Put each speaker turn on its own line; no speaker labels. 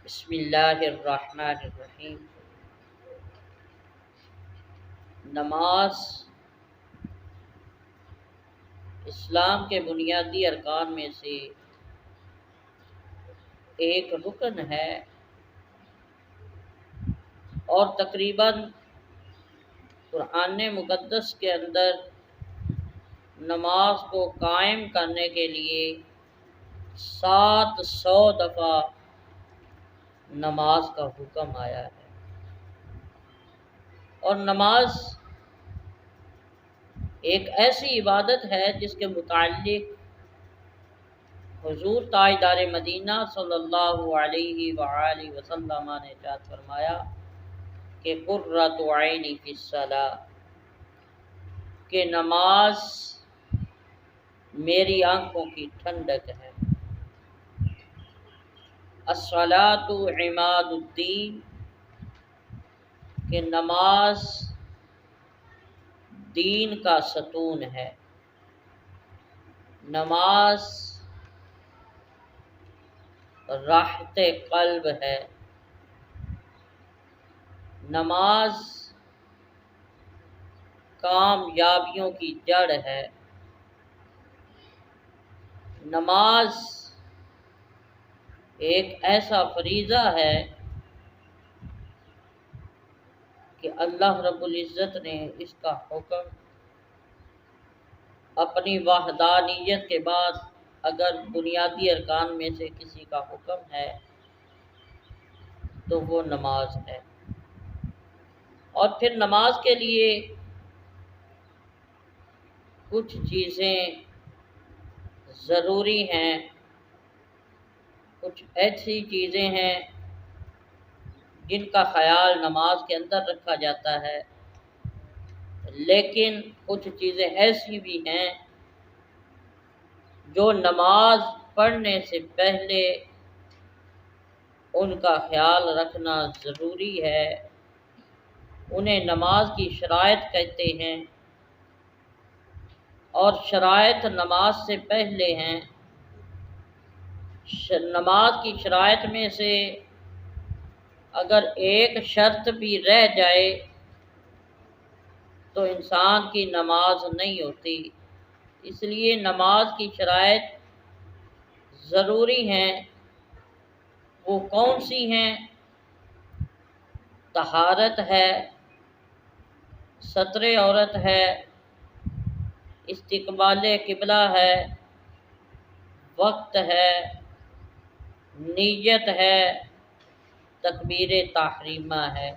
بسم اللہ الرحمن الرحیم۔ نماز اسلام کے بنیادی ارکان میں سے ایک رکن ہے اور تقریباً قرآن مقدس کے اندر نماز کو قائم کرنے کے لیے 700 دفعہ نماز کا حکم آیا ہے۔ اور نماز ایک ایسی عبادت ہے جس کے متعلق حضور تاجدار مدینہ صلی اللہ علیہ وآلہ وسلم نے ارشاد فرمایا کہ قرۃ عینی فی الصلاۃ، کہ نماز میری آنکھوں کی ٹھنڈک ہے۔ الصلاۃ عماد الدین، کہ نماز دین کا ستون ہے۔ نماز راحت قلب ہے۔ نماز کامیابیوں کی جڑ ہے۔ نماز ایک ایسا فریضہ ہے کہ اللہ رب العزت نے اس کا حکم اپنی وحدانیت کے بعد اگر بنیادی ارکان میں سے کسی کا حکم ہے تو وہ نماز ہے۔ اور پھر نماز کے لیے کچھ چیزیں ضروری ہیں، کچھ ایسی چیزیں ہیں جن کا خیال نماز کے اندر رکھا جاتا ہے، لیکن کچھ چیزیں ایسی بھی ہیں جو نماز پڑھنے سے پہلے ان کا خیال رکھنا ضروری ہے۔ انہیں نماز کی شرائط کہتے ہیں، اور شرائط نماز سے پہلے ہیں۔ نماز کی شرائط میں سے اگر ایک شرط بھی رہ جائے تو انسان کی نماز نہیں ہوتی۔ اس لیے نماز کی شرائط ضروری ہیں۔ وہ کون سی ہیں؟ طہارت ہے، ستر عورت ہے، استقبال قبلہ ہے، وقت ہے، نیت ہے، تکبیر تحریمہ ہے۔